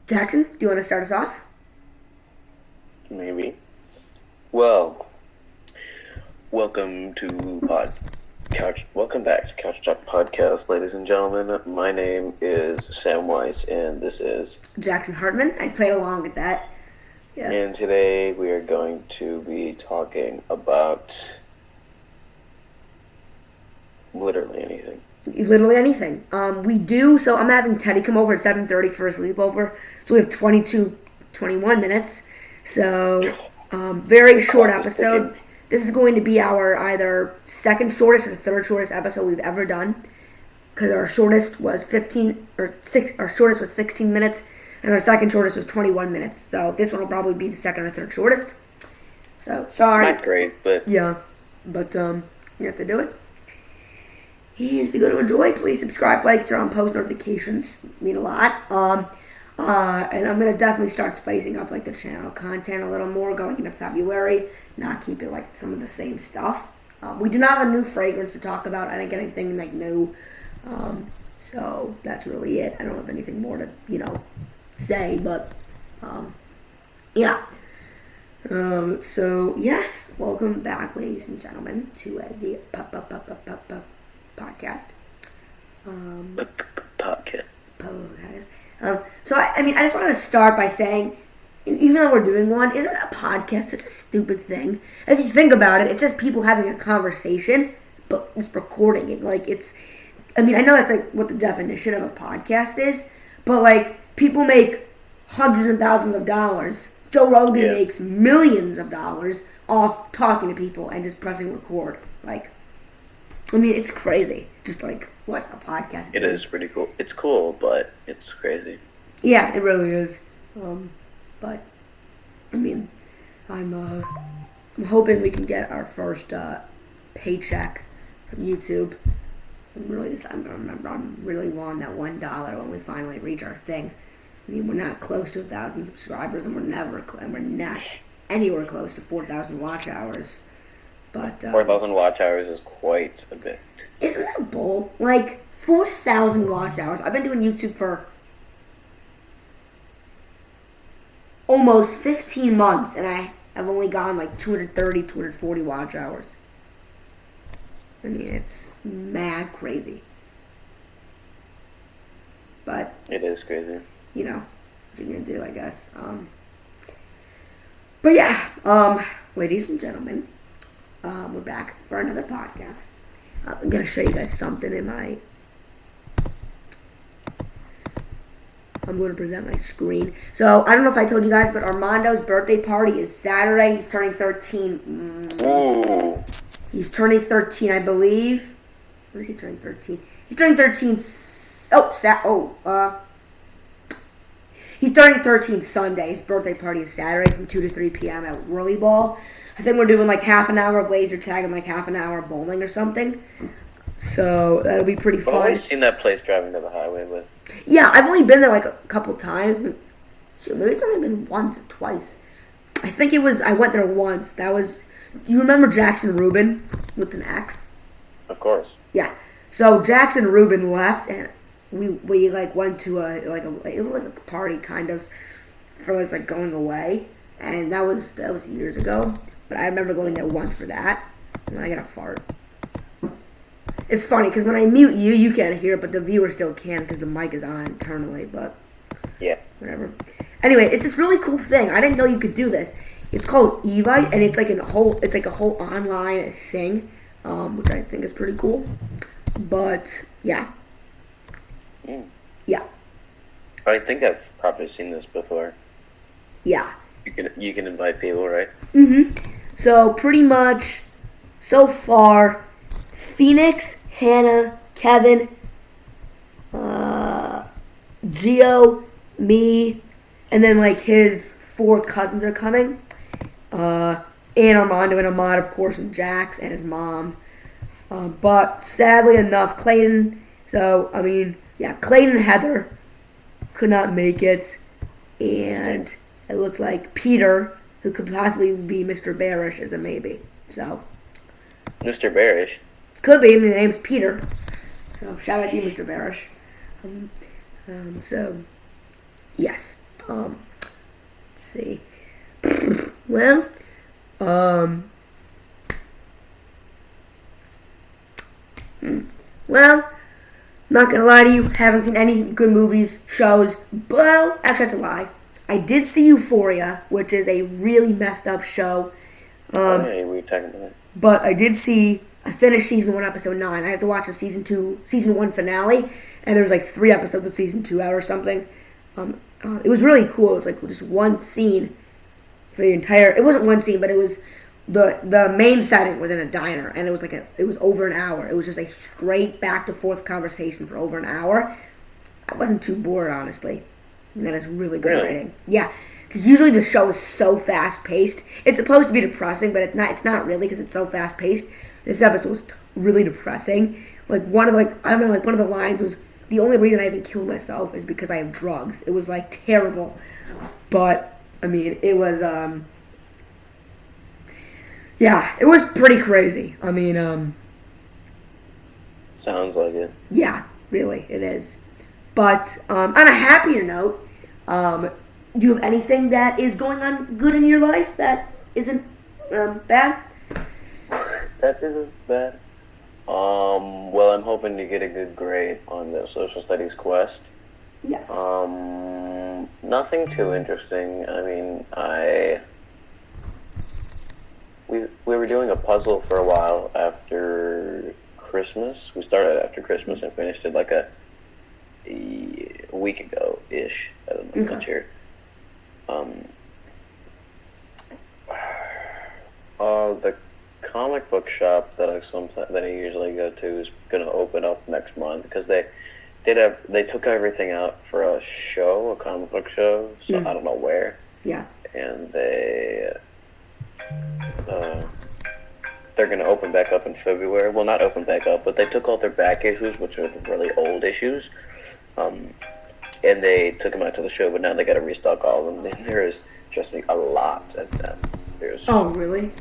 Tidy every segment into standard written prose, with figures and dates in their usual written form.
Jackson, do you want to start us off? Maybe. Well, welcome to Welcome back to Couch Talk Podcast, ladies and gentlemen. My name is Sam Weiss, and this is Jackson Hartman. I played along with that. Yeah. And today we are going to be talking about literally anything. Literally anything. So I'm having Teddy come over at 7:30 for a sleepover. So we have 21 minutes. So, very short episode. This is going to be our either second shortest or third shortest episode we've ever done. Because our shortest was 16 minutes, and our second shortest was 21 minutes. So this one will probably be the second or third shortest. So, sorry. Not great, but... Yeah. But, you have to do it. And if you're going to enjoy, please subscribe, like, turn on post notifications. Mean a lot. And I'm going to definitely start spicing up, like, the channel content a little more going into February. Not keep it, like, some of the same stuff. We do not have a new fragrance to talk about. I didn't get anything, like, new. So that's really it. I don't have anything more to, say, but, yeah. So, yes, welcome back, ladies and gentlemen, to the podcast. Podcast. So, I just wanted to start by saying, even though we're doing one, isn't a podcast such a stupid thing? If you think about it, it's just people having a conversation, but just recording it. Like, I know that's, like, what the definition of a podcast is, but, like, people make hundreds and thousands of dollars. Joe Rogan makes millions of dollars off talking to people and just pressing record. Like, it's crazy. Just like what a podcast is. It is pretty cool. It's cool, but it's crazy. Yeah, it really is. But I'm hoping we can get our first paycheck from YouTube. I'm really wanting that $1 when we finally reach our thing. We're not close to 1,000 subscribers, and we're not anywhere close to 4,000 watch hours. But 4,000 watch hours is quite a bit. Isn't that bull? Like 4,000 watch hours. I've been doing YouTube for almost 15 months, and I have only gotten like 230, 240 watch hours. It's mad crazy. But it is crazy. What you're gonna do, I guess. But yeah, ladies and gentlemen, we're back for another podcast. I'm gonna show you guys something I'm going to present my screen. So, I don't know if I told you guys, but Armando's birthday party is Saturday. He's turning 13. Ooh. He's turning 13, I believe. When is he turning 13? He's turning 13. He's turning 13 Sunday. His birthday party is Saturday from 2 to 3 p.m. at Whirly Ball. I think we're doing like half an hour of laser tag and like half an hour of bowling or something. So that'll be pretty fun. I've always seen that place driving to the highway with. Yeah, I've only been there like a couple times. Maybe it's only been once or twice. I think I went there once. That was, you remember Jackson Rubin with an X? Of course. Yeah. So Jackson Rubin left, and we like went to it was like a party kind of for us like going away, and that was years ago. But I remember going there once for that, and I got a fart. It's funny because when I mute you, you can't hear it, but the viewer still can because the mic is on internally. But yeah, whatever. Anyway, it's this really cool thing. I didn't know you could do this. It's called Evite, and it's like a whole online thing, which I think is pretty cool. But yeah. Yeah. I think I've probably seen this before. Yeah. You can invite people, right? Mm-hmm. So pretty much, so far, Phoenix, Hannah, Kevin, Gio, me, and then like his 4 cousins are coming. And Armando and Ahmad, of course, and Jax and his mom. But sadly enough, Clayton. So Clayton and Heather could not make it, and it looks like Peter, who could possibly be Mr. Barish, is a maybe. So Mr. Barish could be. The name's Peter. So shout out to you, Mr. Barish. So yes, Let's see. Well, well, not gonna lie to you, haven't seen any good movies, shows. Well, actually, that's a lie. I did see Euphoria, which is a really messed up show. We were talking about that. But I finished season 1, episode 9. I have to watch the season 1 finale, and there's like 3 episodes of season 2 out or something. It was really cool. It was like just one scene for the entire. It wasn't one scene, but it was the main setting was in a diner, and it was it was over an hour. It was just a straight back to forth conversation for over an hour. I wasn't too bored, honestly. And that is really good writing. Yeah, because usually the show is so fast paced. It's supposed to be depressing, but it's not really because it's so fast paced. This episode was really depressing. One of the lines was, the only reason I even killed myself is because I have drugs. It was terrible, but I mean it was yeah, it was pretty crazy. I mean Sounds like it. yeah, really it is. But on a happier note, do you have anything that is going on good in your life that isn't bad? That isn't bad. Well, I'm hoping to get a good grade on the social studies quest. Yes. Nothing too interesting. I mean, we were doing a puzzle for a while after Christmas. We started after Christmas and finished it a week ago-ish. I don't know, I'm not sure. The comic book shop that I usually go to is going to open up next month because they took everything out for a comic book show, so I don't know where. Yeah. And they're going to open back up in February. Well, not open back up, but they took all their back issues, which are the really old issues, and they took them out to the show, but now they got to restock all of them. And there is, trust me, a lot of them. Oh, really?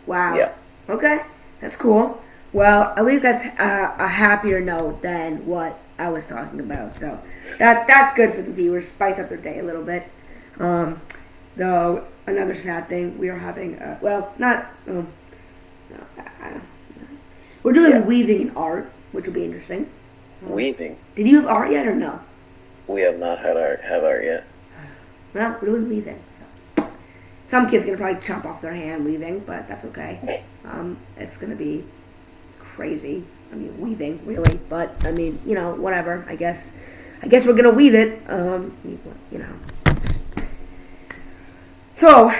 Wow. Yeah. Okay, that's cool. Well, at least that's a happier note than what I was talking about. So that's good for the viewers. Spice up their day a little bit. Though another sad thing, we are having we're doing weaving in art, which will be interesting. Weaving? Did you have art yet or no? We have not have art yet. Well, we're doing weaving, so. Some kid's going to probably chop off their hand weaving, but that's okay. It's going to be crazy. I mean, weaving, really. But, I mean, whatever. I guess we're going to weave it. So,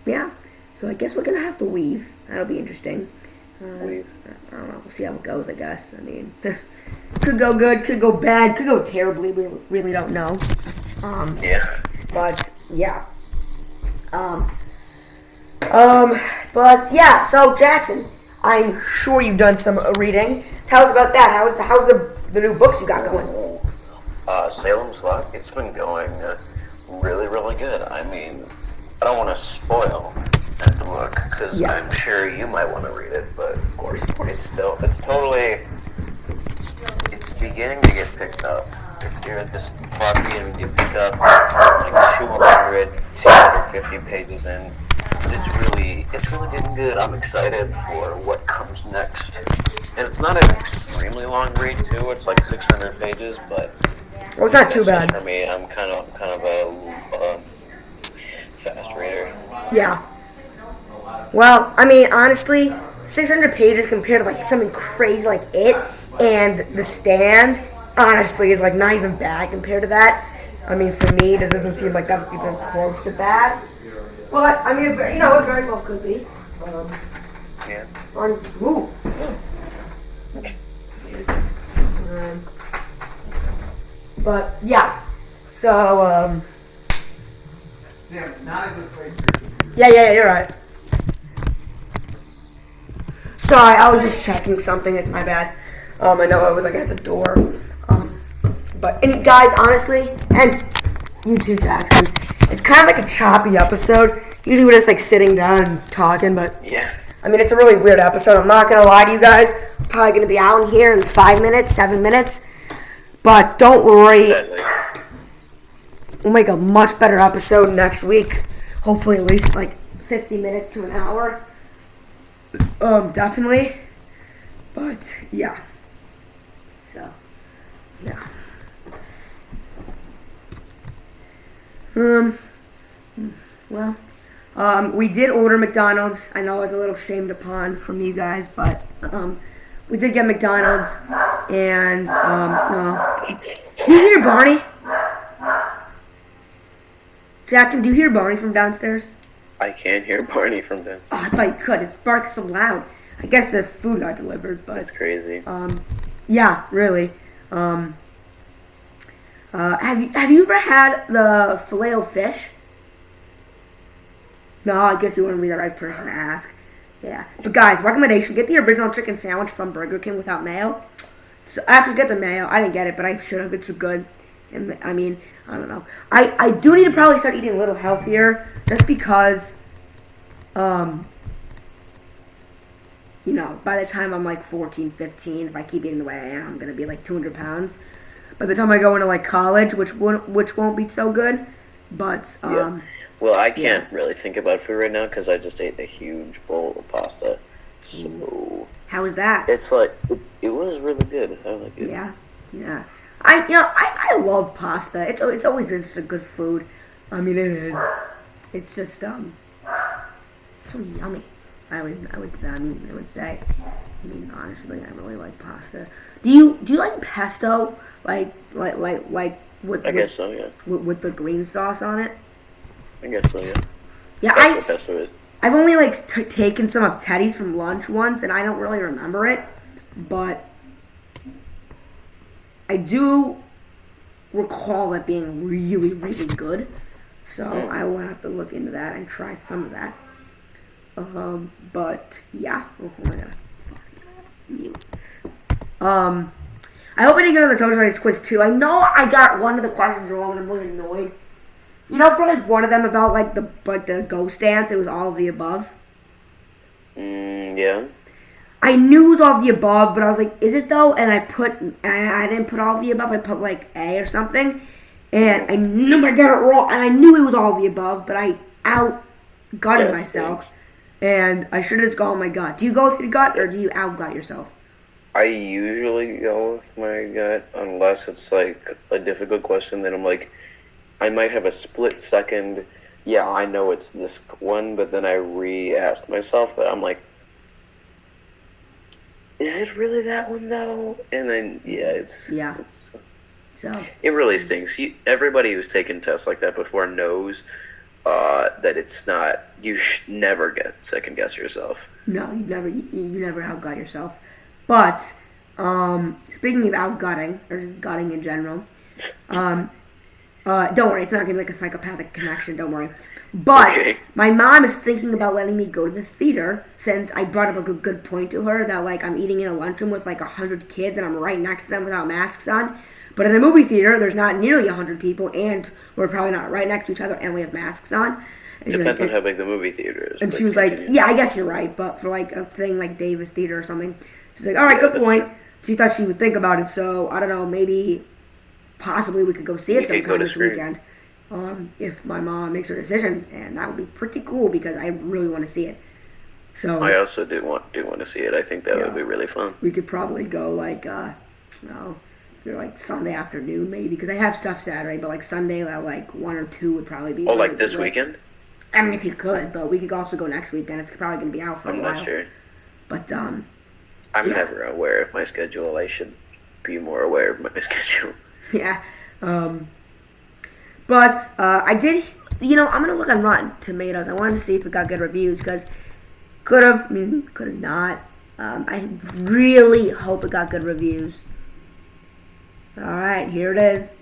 yeah. So I guess we're going to have to weave. That'll be interesting. Weave. I don't know. We'll see how it goes, I guess. I mean, could go good, could go bad, could go terribly. We really don't know. Yeah. But yeah. But yeah. So Jackson, I'm sure you've done some reading. Tell us about that. How's the new books you got going? Salem's Lot. It's been going really, really good. I mean, I don't want to spoil that book because I'm sure you might want to read it, but of course, it's beginning to get picked up. You're at this part beginning to pick up 250 pages in. It's really getting good. I'm excited for what comes next. And it's not an extremely long read too. It's 600 pages, but it's not too bad for me. I'm kind of a fast reader. Yeah. Well, I mean, honestly, 600 pages compared to something crazy like it and The Stand, honestly, is not even bad compared to that. I mean, for me, this doesn't seem like that's even close to bad. But I mean, it very well could be. Yeah. But yeah. So Sam, not a good place for your computer. Yeah, you're right. Sorry, I was just checking something. It's my bad. I know I was at the door. But guys, honestly, and you too, Jackson. It's kind of a choppy episode. Usually we're just sitting down and talking, but yeah. I mean, it's a really weird episode. I'm not gonna lie to you guys. I'm probably gonna be out in here in 5 minutes, 7 minutes. But don't worry. Exactly. we'll make a much better episode next week. Hopefully, at least like 50 minutes to an hour. Definitely. But yeah. So, yeah. Well, we did order McDonald's. I know I was a little shamed upon from you guys, but we did get McDonald's, and do you hear Barney? Jackson, do you hear Barney from downstairs? I can't hear Barney from downstairs. Oh, I thought you could. It barks so loud. I guess the food got delivered, but That's crazy. yeah, really. Have you ever had the Filet-O-Fish? No, I guess you wouldn't be the right person to ask. Yeah, but guys, recommendation: get the original chicken sandwich from Burger King without mayo. So I have to get the mayo. I didn't get it, but I should have. It's good. And I mean, I don't know. I do need to probably start eating a little healthier, just because. You know, by the time I'm like 14, 15, if I keep eating the way I am, I'm gonna be like 200 pounds. By the time I go into like college, which won't be so good, but Yeah. Well, I can't really think about food right now because I just ate a huge bowl of pasta. So how was that? it's like it was really good. I like it. Yeah. I love pasta. It's always just a good food. I mean, it is. It's just it's so yummy. I would say. I mean, honestly, I really like pasta. Do you like pesto? Like with I guess so. Yeah. with the green sauce on it? I guess so. Yeah. Yeah, That's what pesto is. I've only like taken some of Teddy's from lunch once, and I don't really remember it, but I do recall it being really, really good. So I will have to look into that and try some of that. But yeah, I gotta mute. I hope I didn't get on the social studies quiz too. I know I got one of the questions wrong, and I'm really annoyed. You know, for like one of them about like the ghost dance, it was all of the above. Yeah. I knew it was all of the above, but I was like, is it though? And I didn't put all of the above. I put like A or something, and I knew I got it wrong. And I knew it was all of the above, but I outgutted myself, and I should have just gone with my gut. Do you go with your gut, or do you outgut yourself? I usually go with my gut unless it's like a difficult question that I'm like, I might have a split second. Yeah, I know it's this one, but then I re-ask myself that I'm like, is it really that one though? And then So it really stinks. Everybody who's taken tests like that before knows that it's not. You never get second guess yourself. no, you never outgut yourself. But speaking of outgutting or just gutting in general, don't worry, it's not gonna be like a psychopathic connection. Don't worry. But my mom is thinking about letting me go to the theater since I brought up a good point to her that like I'm eating in a lunchroom with like 100 kids and I'm right next to them without masks on. But in a movie theater, there's not nearly 100 people and we're probably not right next to each other and we have masks on. And Depends on how big the movie theater is. And she was like, yeah, I guess you're right, but for like a thing like Davis Theater or something, she's like, all right, good point. She thought she would think about it, so I don't know, maybe possibly we could go see it sometime this weekend. If my mom makes her decision, and that would be pretty cool because I really want to see it. So I also do want to see it. I think that would be really fun. We could probably go like, like Sunday afternoon maybe because I have stuff Saturday, but like Sunday at like 1 or 2 would probably be. Oh, like this weekend? I mean, if you could, but we could also go next weekend. It's probably gonna be out for a while. I'm not sure. But I'm never aware of my schedule. I should be more aware of my schedule. Yeah. But I did, I'm going to look on Rotten Tomatoes. I wanted to see if it got good reviews because could have not. I really hope it got good reviews. All right, here it is.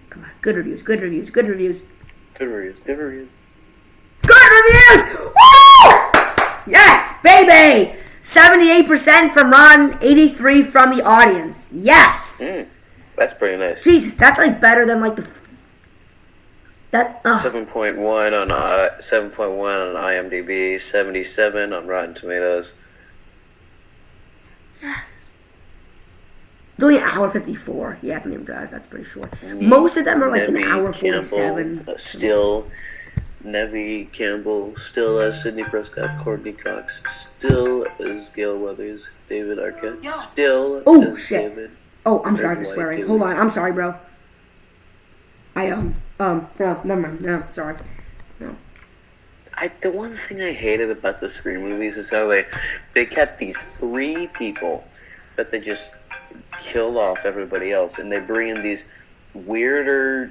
Come on, good reviews. Good reviews. Good reviews! Woo! Yes, baby! 78% from Rotten, 83% from the audience. Yes! That's pretty nice. Jesus, that's like better than like the... 7.1 on 7.1 on IMDb, 77 on Rotten Tomatoes. Yes. It's only an hour 54. Yeah, the name guys, that's pretty short. Most of them are like an Neve hour Campbell, 47. Still, Neve Campbell, still as Sidney Prescott, Courtney Cox, still as Gail Weathers, David Arquette, still Oh, as shit. David. Oh, I'm sorry for White swearing. Gilly. Hold on, I'm sorry, bro. No, never mind. No, sorry. No. The one thing I hated about the Scream movies is how they kept these 3 people that they just killed off everybody else, and they bring in these weirder,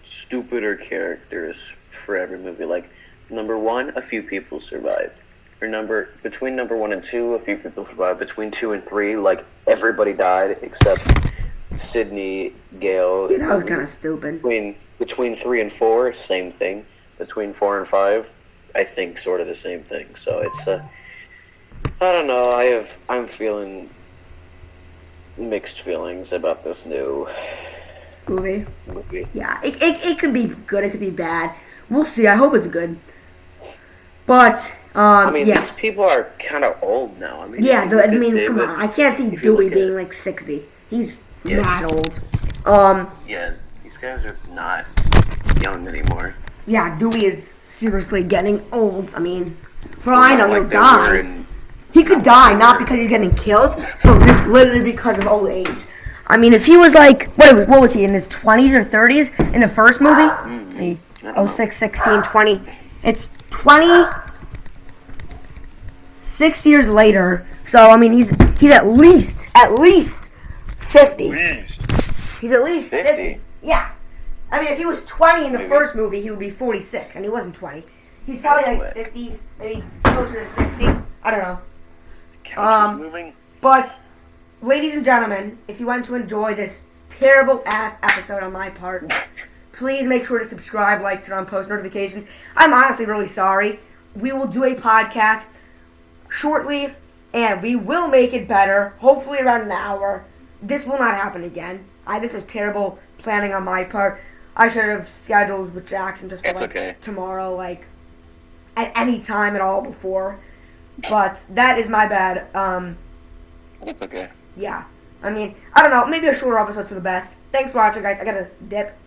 stupider characters for every movie. Like, number 1, a few people survived. Or between number 1 and 2, a few people survived. Between 2 and 3, like, everybody died except Sydney, Gale. Yeah, that was kind of stupid. Between 3 and 4, same thing. Between 4 and 5, I think sort of the same thing. So it's I don't know. I'm feeling mixed feelings about this new Movie? movie. Yeah, it could be good, it could be bad. We'll see. I hope it's good. But, I mean, yeah. these people are kind of old now. I mean, Yeah, if you look at come David- on. I can't see if you Dewey look being at- like 60. He's Yeah. mad old. Yeah, these guys are not young anymore. Yeah, Dewey is seriously getting old. I mean, for all I know, Not he'll like they were die. in- He could die not because he's getting killed, but just literally because of old age. I mean, if he was like, what was he, in his 20s or 30s in the first movie? Let's see, 06, 16, 20. It's 26 years later. So, I mean, he's at least 50. He's at least 50. 50? Yeah. I mean, if he was 20 in the first movie, he would be 46, and he wasn't 20. He's probably like 50s, maybe closer to 60. I don't know. Couch is moving. But, ladies and gentlemen, if you want to enjoy this terrible ass episode on my part, please make sure to subscribe, like, turn on post notifications. I'm honestly really sorry. We will do a podcast shortly, and we will make it better, hopefully around an hour. This will not happen again. This was terrible planning on my part. I should have scheduled with Jackson just for It's okay. tomorrow, like at any time at all before. But that is my bad. It's okay. Yeah. I mean, I don't know. Maybe a shorter episode for the best. Thanks for watching, guys. I gotta dip.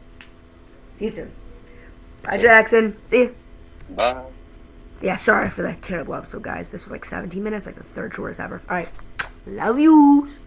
See you soon. Bye, Jackson. See you. Bye. Yeah, sorry for that terrible episode, guys. This was like 17 minutes, like the third shortest ever. All right. Love yous.